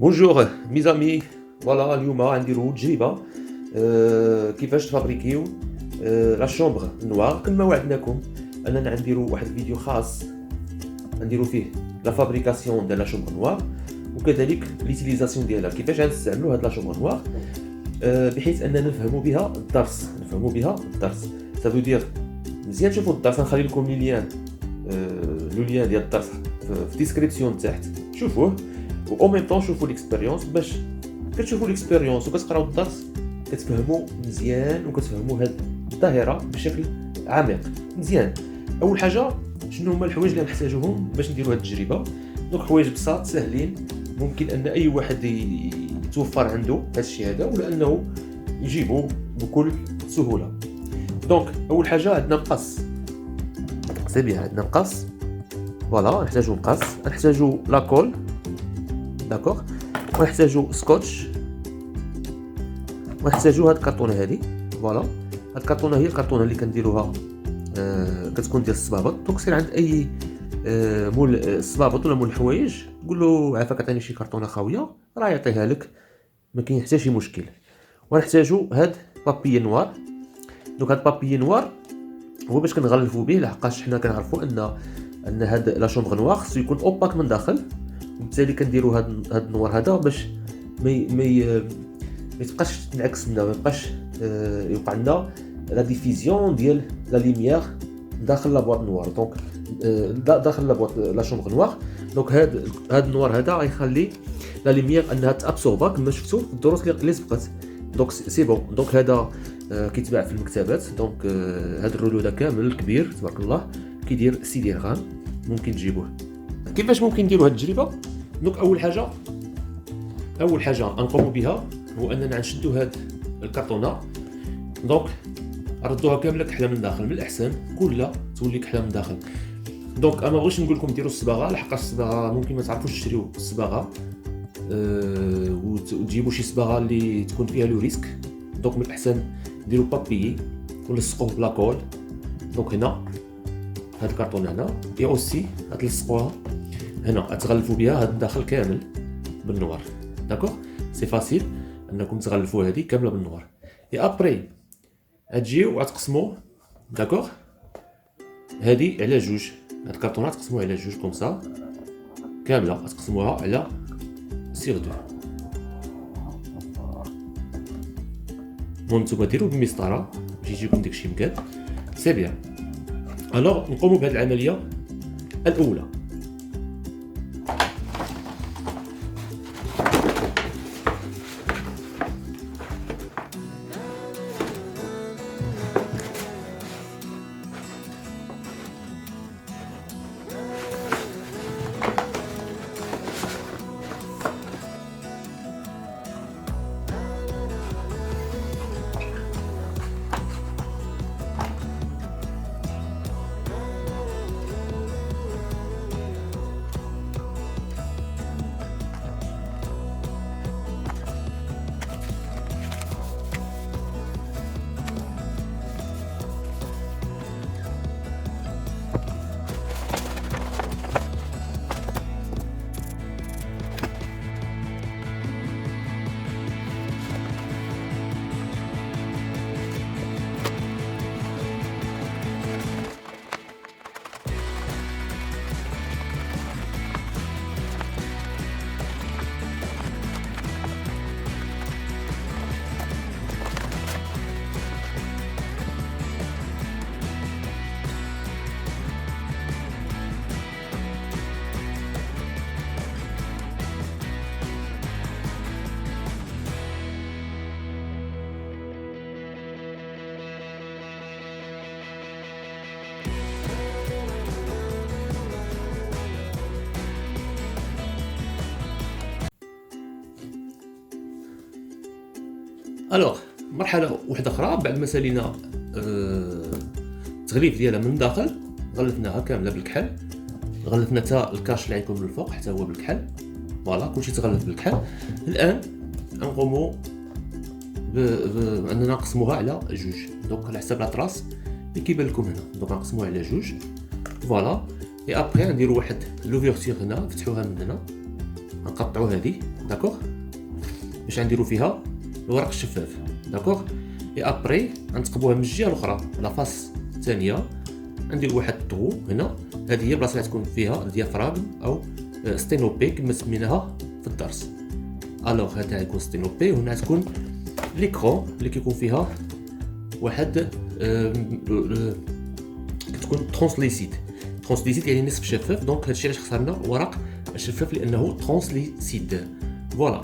بونجور ميزامي. فوالا اليوم غنديرو تجربة كيفاش تفابريكيو لا شومبر نوار. كما وعدناكم اننا غنديرو واحد الفيديو خاص غنديرو فيه لا فابريكاسيون ديال لا شومبر نوار، وكذلك ليتيليزاسيون ديالها، كيفاش غنستعملوا هاد لا شومبر نوار بحيث اننا نفهموا بها الدرس. سافو دير مزيان تشوفوا الدرس. نخلي لكم لو لين ديال الدرس في ديسكريبسيون تحت، شوفوه و ميم طون شوفوا ليكسبيريونس. باش كتشوفوا ليكسبيريونس وكتقراو الدرس كتفهموا مزيان وكتفهموا هاد الظاهره بشكل عميق مزيان. اول حاجه شنو هما الحوايج اللي نحتاجوهم باش نديروا هاد التجربه؟ دونك حوايج بساط ساهلين، ممكن ان اي واحد يتوفر عنده هاد الشيء هذا، ولا انه يجيبه بكل سهوله. دونك اول حاجه عندنا مقص. سي بيان، عندنا مقص. فوالا نحتاجو مقص، نحتاجو لاكول، داكوغ، ونحتاجو سكوتش، ونحتاجو هاد الكرتونه هادي. فوالا هاد الكرتونه هي الكرتونه اللي كنديروها كتكون ديال الصبابط. دونك سير عند اي مول الصبابط ولا مول الحوايج قول له عافاك عطيني شي كرتونه خاويه، راه يعطيها لك، ما كاين حتى شي مشكل. ونحتاجو هاد بابي نوار. دونك هاد بابي نوار هو باش كنغلفوا به، لحقاش حنا كنعرفوا ان هاد لا شومبر نوار خصو يكون اوباك من داخل، وبالتالي كنديروا هاد النوار هذا باش ما يبقاش تنعكس لنا، ما يبقاش يوقع لنا لا ديفيزيون ديال لا ليميير داخل لا بواط نوار. دونك داخل لا بواط لا شومبر نوار. دونك هاد النوار هذا غيخلي لا ليميير انها تابسوربا كما شفتوا في الدروس اللي سبقت. دونك سي بون. دونك هذا كيتباع في المكتبات. دونك هذا الرولو هذا كامل كبير تبارك الله كيدير 6 درهم، ممكن تجيبوه. كيفاش ممكن نديروا هذه التجربه؟ دونك اول حاجه نقوموا بها هو اننا نشدوا هاد الكرتونه. دونك ردوها كامله كحله من داخل، من الاحسن كلها تولي كحله من داخل. دونك انا ما بغيتش نقول لكم ديروا الصباغه، لحقاش الصباغه ممكن ما تعرفوش تشريو الصباغه وتجيبوا شي صباغه اللي تكون فيها لو ريسك. دونك من الاحسن ديروا بابي ولصقوه بلاكول. دونك هنا هاد الكرتونه هنا اي اوسي غتلصقوها هنا، غتغلفوا بها هاد الداخل كامل بالنوار. داكوغ، سي فاسيل انكم تغلفوا هذه كامله بالنوار. اي ابري غتجيو وغتقسموا، داكوغ، هذه على جوج. هاد الكرتونه تقسموها على جوج كومسا كامله، غتقسموها على سيغ دو. المهم نتوما ديروا بالمسطره باش يجيكم داكشي مكاد. سي بيان. الوغ نقوموا بهذه العمليه الاولى. الوغ مرحله واحده اخرى بعد ما سالينا التغليف ديالها من الداخل، غلفناها كامله بالكحل، غلفنا حتى الكاش اللي غيكون من الفوق حتى هو بالكحل. فوالا كلشي تغلف بالكحل. الان غنقوموا باننا نقسموها على جوج. دونك على حساب لاطراس اللي كيبان لكم هنا، دونك غنقسموها على جوج. فوالا. اي ابري نديرو واحد لوفيرتير هنا، نفتحوها من هنا، غنقطعوا هذه داكوغ باش غنديروا فيها الورق الشفاف داكوغ. اي ابري غنتقبوها من الجهه الاخرى لا فاس الثانيه ندير واحد الطو هنا. هذه هي البلاصه اللي تكون فيها الديافراغم او ستينوبي كما سميناها في الدرس. الوغ هذا غيكون ستينوبي وهنا تكون ليكرون اللي كيكون فيها واحد كتكون ترانسليسيد. ترانسليسيد يعني نصف شفاف، دونك هادشي علاش اخترنا ورق الشفاف لانه ترانسليسيد. فوالا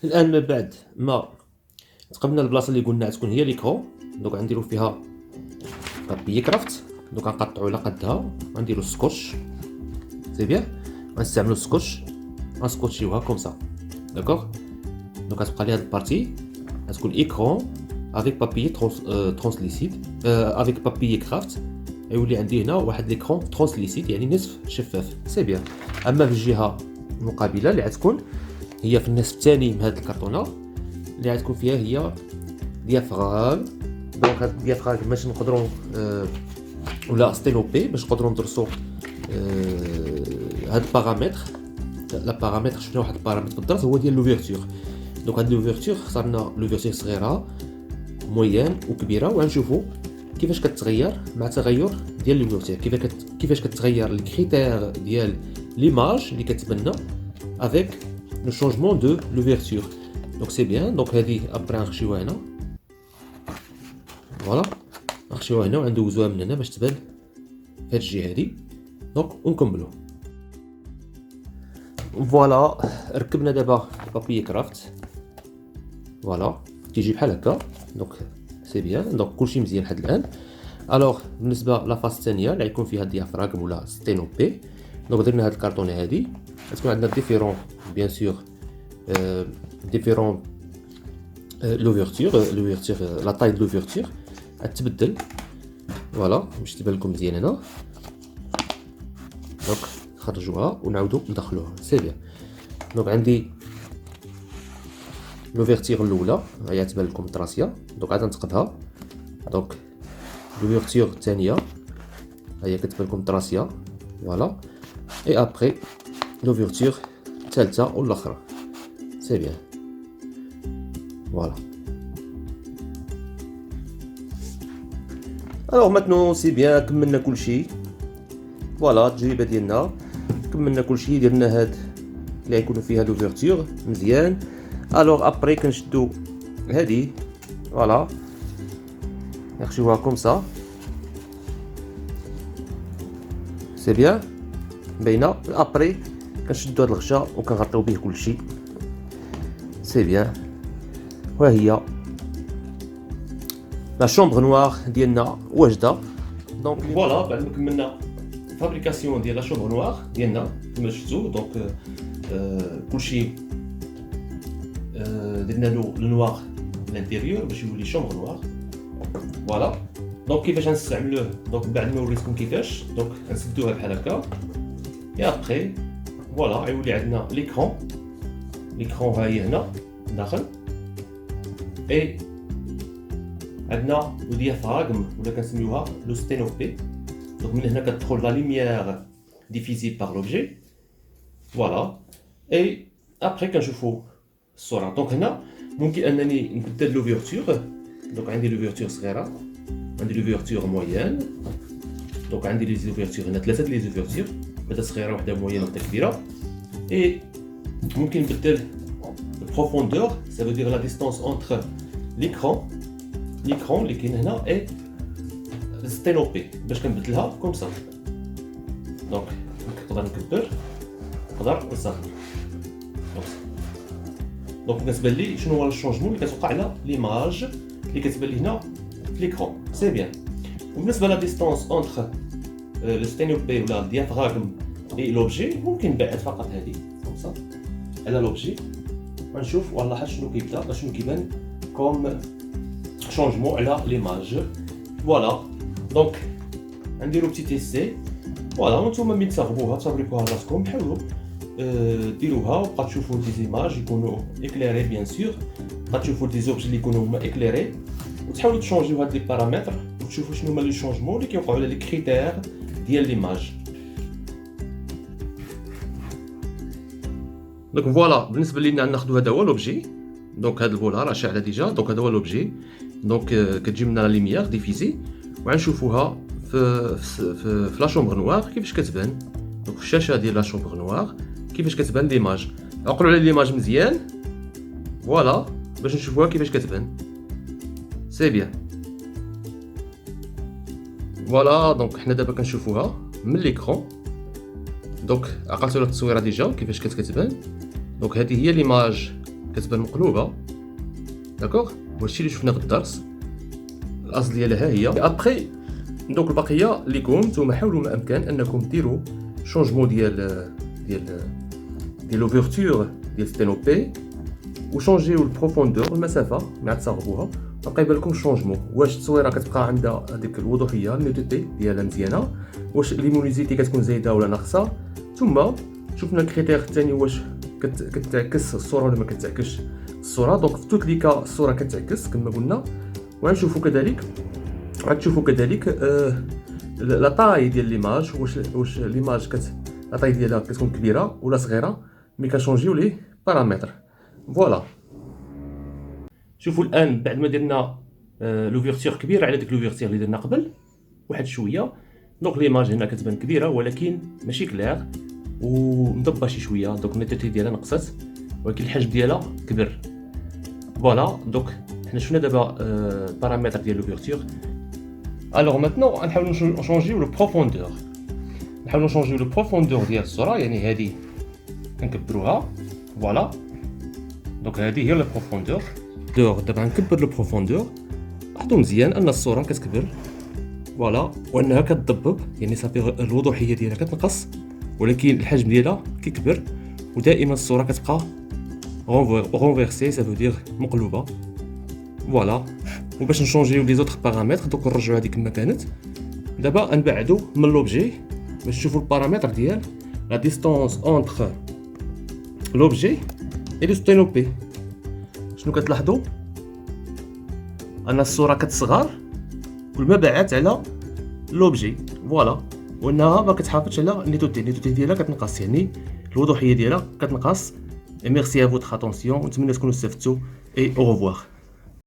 الان من بعد ما تقبلنا البلاصه اللي قلنا تكون هي ليكرون، دونك غنديرو فيها بابي كرافت. دونك غنقطعو على قدها غنديرو السكوتش سي بيان، غنستعملو السكوتش غنسكوتشيوها كوم سا داكوغ. دونك غتبقى لي هاد البارتي غتكون ايكرون افيك بابي ترانسليسيد افيك بابي كرافت، غيولي عندي هنا واحد ليكرون ترانسليسيد يعني نصف شفاف سي بيان. اما في الجهه المقابله اللي غتكون هي في النصف الثاني من هاد الكرتونه اللي غتكون فيها هي ديافراغ. دونك هاد الديافراغ باش نقدروا ولا ستينوبي باش نقدروا ندرسوا هاد البارامتر. لا بارامتر شفنا واحد البارامتر في الدرس هو ديال لوفيرتور. دونك هاد لوفيرتور اخترنا لوفيرتور صغيره موين وكبيره، وغنشوفوا كيفاش كتغير مع تغير ديال لوفيرتور، كيفاش كتغير الكريتير ديال ليماج اللي كتبنى افيك لو شونجمون دو لوفيرتور. دونك سي بيان. دونك هذه ابري نخشيوها هنا فوالا، نخشيوها هنا وندوزوها من هنا باش تبان في هاد الجهه هادي. دونك ونكملو فوالا. ركبنا دابا بابي كرافت فوالا كيجي بحال هكا. دونك سي بيان. دونك كلشي مزيان لحد الان. الوغ بالنسبه لا فاس الثانيه اللي غيكون فيها الديافراغم ولا ستينوبي، دونك درنا هاد الكارطونه هادي غتكون عندنا ديفيرون بيان سور ديفيرون لوفيرتور لا طاي دو لوفيرتور غتبدل فوالا باش تبان لكم مزيان هنا. دونك نخرجوها ونعاودو ندخلوها سي بيان. دونك عندي لوفيرتور الاولى هي تبان لكم طراسيه، دونك عاد نتقبها. دونك لوفيرتور الثانيه هي كتبان لكم طراسيه فوالا. اي ابري لوفيرتور الثالثه والاخرى سي بيان فوالا. الوغ ماتنو سي بيان كملنا كلشي فوالا. التجربه ديالنا كملنا كلشي، درنا هاد اللي غيكونوا فيها لوفيرتور مزيان. الوغ ابري كنشدو هادي فوالا نخشيوها كوم سا سي بيان باينه. ابري كنشدو هاد الغشا وكنغطيو به كلشي سي بيان. وها هي لا شومبر نوار ديالنا واجده. دونك فوالا بعد ما كملنا فابريكاسيون ديال لا شومبر نوار ديالنا كما شفتوا. دونك كلشي درنا له النوار لانتيريور باش يولي شومبر نوار فوالا. دونك كيفاش غنستعملوه؟ دونك بعد ما وريتكم كيفاش دونك غنسدوها بحال هكا. اي ابري فوالا غيولي عندنا ليكرون ها هي هنا داخل. اي عندنا لو ديافراغم ولا كنسميوها لو ستينوبي. دونك من هنا كتدخل لا لوميير ديفيزي بار لوبجي فوالا. اي ابري كنشوفو الصوره. دونك هنا ممكن انني نبدل لوفيرتور. دونك عندي لوفيرتور صغيره، عندي لوفيرتور موين. دونك عندي لي زوفيرتور هنا ثلاثه لي زوفيرتور، وحده صغيره وحده موينه وحده كبيره. اي ممكن نبدل البروفوندور ça veut dire la distance entre l'écran اللي كاين هنا اي ستينوبي باش كنبدلها كوم سا. دونك نقدر نكبر نقدر نصغر. دونك بالنسبه لي شنو هو الشونجمون اللي كتوقع على ليماج اللي كتبان لي هنا في ليكرون سي بيان. وبالنسبه لا ديستانس اونتر لو ستينوبي ولا الديافراغم اي لوبجي ممكن نبعد فقط هذه كوم سا على لوبجي ونشوف والله شنو كيبدا شنو كيبان كوم شونجمون على ليماج فوالا. دونك نديرو بتي تيسي فوالا. وانتوما ملي تفابريكوها راسكم حاولوا ديروها وبقى تشوفوا دي زيماج يكونوا اكليري بيان سور، بقى تشوفوا دي زوبجي اللي يكونوا هما اكليري، وتحاولوا تشونجيو هاد لي بارامتر وتشوفوا شنو هما لي شونجمون اللي كيوقعوا على لي كريتير ديال ليماج. دونك فوالا بالنسبه لينا ناخذوا هذا هو لوبجي. دونك هذا البولا راه شاعله ديجا، دونك هذا هو لوبجي. دونك كتجي لنا لا ليميير ديفيزي وغنشوفوها في لا شومبر نوار كيفاش كتبان. دونك في الشاشه ديال لا شومبر نوار كيفاش كتبان ليماج. عقلوا على ليماج مزيان فوالا باش نشوفوها كيفاش كتبان. سي بيان فوالا. دونك حنا دابا كنشوفوها من ليكرون. دونك عقلتوا على التصويره ديجا كيفاش كتبان. دونك هذه هي ليماج كتبان مقلوبه داكوغ، وهادشي اللي شفنا في الدرس الاصل ديالها هي. ابخي دونك البقيه ليكم نتوما حاولوا ما امكن انكم ديروا شونجمون ديال لوفرتور ديال ستينوبي وشونجيو البروفوندور المسافه مع تصاغبوها، بقى يبان لكم شونجمون. واش التصويره كتبقى عندها هذيك الوضوحيه النيتيتي ديالها مزيانه، واش ليمونيزيتي كتكون زايده ولا ناقصه. ثم شفنا الكريتير الثاني واش كتعكس الصوره ولا ما كتعكسش الصوره. دونك في توت لي كا الصوره كتعكس كما قلنا. وغنشوفوا كذلك غتشوفوا كذلك لا طاي ديال ليماج، واش ليماج لا طاي ديالها كتكون كبيره ولا صغيره ملي كنشونجيو ليه بارامتر. فوالا شوفوا الان بعد ما درنا لوفيرتور كبيره على ديك لوفيرتور اللي درنا قبل واحد شويه. دونك ليماج هنا كتبان كبيره ولكن ماشي كلير ومضبه شي شويه. دونك النيتيتي ديالها نقصت ولكن الحجم ديالها كبر. فوالا دونك حنا شفنا دابا بارامتر ديال لوفيرتور. الوغ ماتنون غنحاولوا نشونجيو لو بروفوندور. نحاولوا نشونجيو لو بروفوندور ديال الصوره، يعني هذه كنكبروها. فوالا دونك هذه هي لو بروفوندور. دابا غنكبر لو بروفوندور. لاحظوا مزيان ان الصوره كتكبر فوالا وانها كتضبب، يعني صافي الوضوحيه ديالها كتنقص ولكن الحجم ديالها كيكبر. ودائما الصوره كتبقى رونفيرسي سافو دير مقلوبه. فوالا وباش نشونجيو لي زوطخ بارامتر دوك نرجعوا هذيك كما كانت. دابا نبعدوا من لوبجي باش نشوفوا البارامتر ديال لا ديستونس اونتر لوبجي اي لو ستينوبي. شنو كتلاحظوا؟ ان الصوره كتصغر كل ما بعدت على لوبجي. فوالا وانها ما كتحافظش على النيتوتي ديالها كتنقص، يعني الوضوحيه ديالها كتنقص. ميرسي ا فوتر اتونسيون ونتمنى تكونوا استفدتوا اي او ريفوار.